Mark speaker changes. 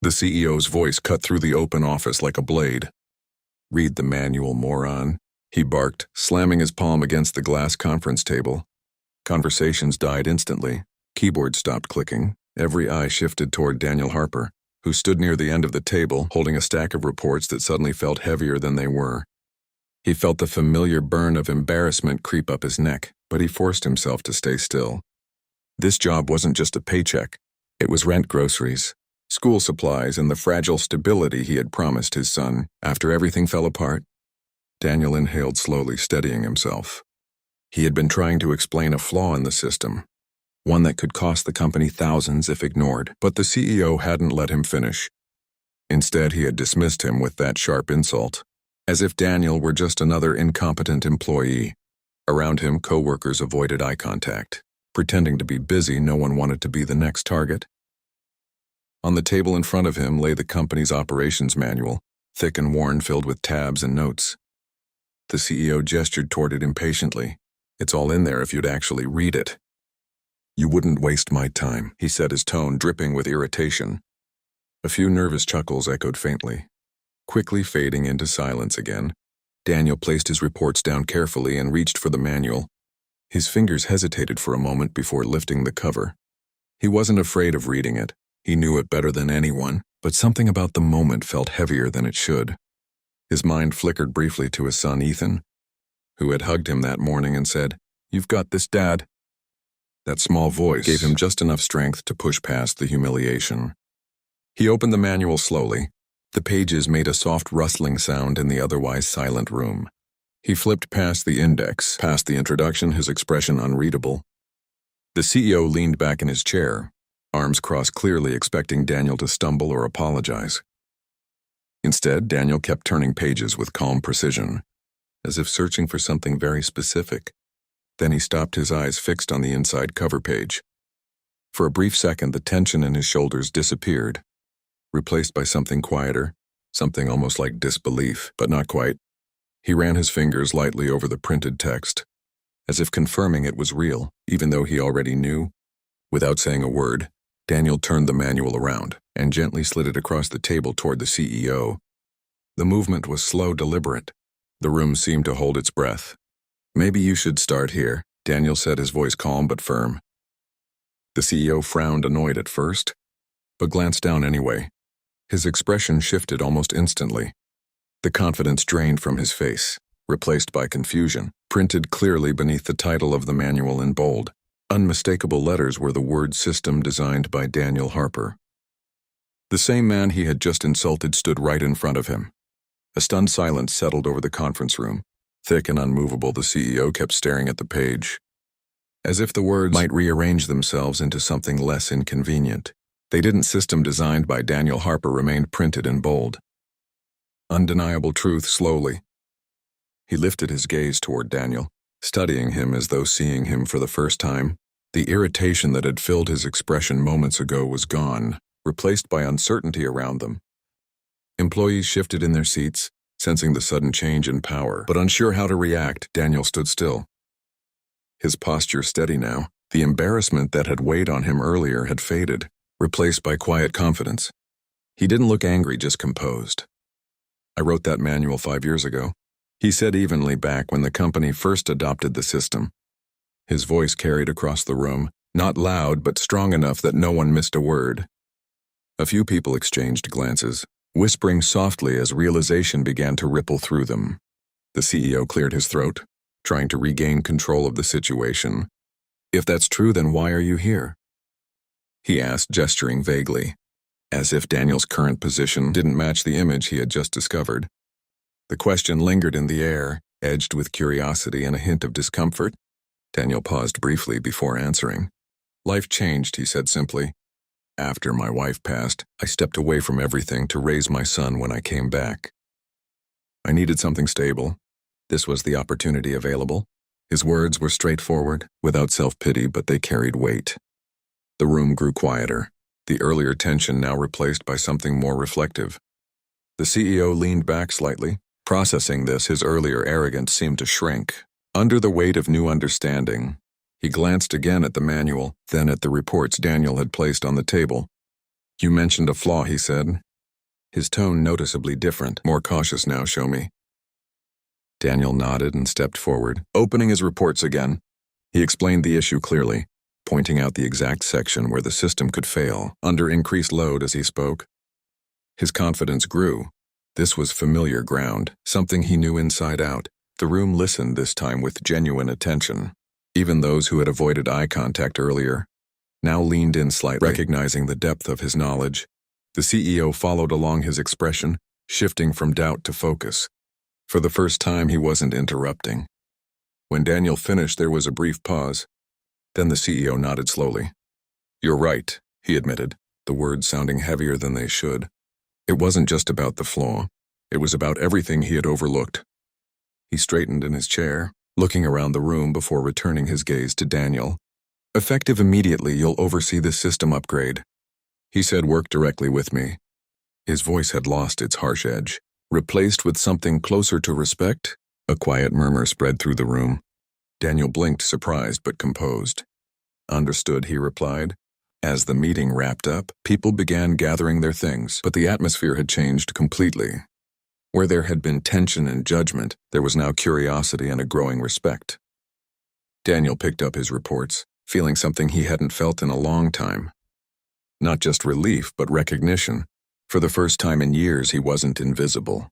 Speaker 1: The CEO's voice cut through the open office like a blade. "Read the manual, moron," he barked, slamming his palm against the glass conference table. Conversations died instantly. Keyboards stopped clicking. Every eye shifted toward Daniel Harper, who stood near the end of the table, holding a stack of reports that suddenly felt heavier than they were. He felt the familiar burn of embarrassment creep up his neck, but he forced himself to stay still. This job wasn't just a paycheck. It was rent, groceries, school supplies, and the fragile stability he had promised his son after everything fell apart. Daniel inhaled slowly, steadying himself. He had been trying to explain a flaw in the system, one that could cost the company thousands if ignored, but the CEO hadn't let him finish. Instead, he had dismissed him with that sharp insult, as if Daniel were just another incompetent employee. Around him, co-workers avoided eye contact. Pretending to be busy, no one wanted to be the next target. On the table in front of him lay the company's operations manual, thick and worn, filled with tabs and notes. The CEO gestured toward it impatiently. "It's all in there if you'd actually read it." "You wouldn't waste my time," he said, his tone dripping with irritation. A few nervous chuckles echoed faintly. Quickly fading into silence again, Daniel placed his reports down carefully and reached for the manual. His fingers hesitated for a moment before lifting the cover. He wasn't afraid of reading it. He knew it better than anyone, but something about the moment felt heavier than it should. His mind flickered briefly to his son Ethan, who had hugged him that morning and said, "You've got this, Dad." That small voice gave him just enough strength to push past the humiliation. He opened the manual slowly. The pages made a soft rustling sound in the otherwise silent room. He flipped past the index, past the introduction, his expression unreadable. The CEO leaned back in his chair, arms crossed, clearly expecting Daniel to stumble or apologize. Instead, Daniel kept turning pages with calm precision, as if searching for something very specific. Then he stopped, his eyes fixed on the inside cover page. For a brief second, the tension in his shoulders disappeared, replaced by something quieter, something almost like disbelief, but not quite. He ran his fingers lightly over the printed text, as if confirming it was real, even though he already knew. Without saying a word, Daniel turned the manual around and gently slid it across the table toward the CEO. The movement was slow, deliberate. The room seemed to hold its breath. "Maybe you should start here," Daniel said, his voice calm but firm. The CEO frowned, annoyed at first, but glanced down anyway. His expression shifted almost instantly. The confidence drained from his face, replaced by confusion. Printed clearly beneath the title of the manual in bold, unmistakable letters were the word "system" designed by Daniel Harper. The same man he had just insulted stood right in front of him. A stunned silence settled over the conference room. Thick and unmovable, the CEO kept staring at the page, as if the words might rearrange themselves into something less inconvenient. They didn't. "System designed by Daniel Harper" remained printed in bold. Undeniable truth. Slowly, he lifted his gaze toward Daniel, studying him as though seeing him for the first time. The irritation that had filled his expression moments ago was gone, replaced by uncertainty around them. Employees shifted in their seats, sensing the sudden change in power, but unsure how to react. Daniel stood still, his posture steady now. The embarrassment that had weighed on him earlier had faded, replaced by quiet confidence. He didn't look angry, just composed. "I wrote that manual 5 years ago," he said evenly, back when the company first adopted the system. His voice carried across the room, not loud but strong enough that no one missed a word. A few people exchanged glances, whispering softly as realization began to ripple through them. The CEO cleared his throat, trying to regain control of the situation. "If that's true, then why are you here?" he asked, gesturing vaguely, as if Daniel's current position didn't match the image he had just discovered. The question lingered in the air, edged with curiosity and a hint of discomfort. Daniel paused briefly before answering. "Life changed," he said simply. "After my wife passed, I stepped away from everything to raise my son. When I came back, I needed something stable. This was the opportunity available." His words were straightforward, without self-pity, but they carried weight. The room grew quieter, the earlier tension now replaced by something more reflective. The CEO leaned back slightly. Processing this, his earlier arrogance seemed to shrink under the weight of new understanding. He glanced again at the manual, then at the reports Daniel had placed on the table. You mentioned a flaw, he said. His tone noticeably different, more cautious now, show me. Daniel nodded and stepped forward, opening his reports again. He explained the issue clearly, pointing out the exact section where the system could fail, under increased load as he spoke. His confidence grew. This was familiar ground, something he knew inside out. The room listened this time with genuine attention. Even those who had avoided eye contact earlier now leaned in slightly, recognizing the depth of his knowledge. The CEO followed along his expression, shifting from doubt to focus. For the first time, he wasn't interrupting. When Daniel finished, there was a brief pause. Then the CEO nodded slowly. You're right, he admitted, the words sounding heavier than they should. It wasn't just about the flaw. It was about everything he had overlooked. He straightened in his chair, looking around the room before returning his gaze to Daniel. Effective immediately, you'll oversee this system upgrade. He said, work directly with me. His voice had lost its harsh edge. Replaced with something closer to respect, a quiet murmur spread through the room. Daniel blinked, surprised but composed. Understood, he replied. As the meeting wrapped up, people began gathering their things, but the atmosphere had changed completely. Where there had been tension and judgment, there was now curiosity and a growing respect. Daniel picked up his reports, feeling something he hadn't felt in a long time. Not just relief, but recognition. For the first time in years, he wasn't invisible.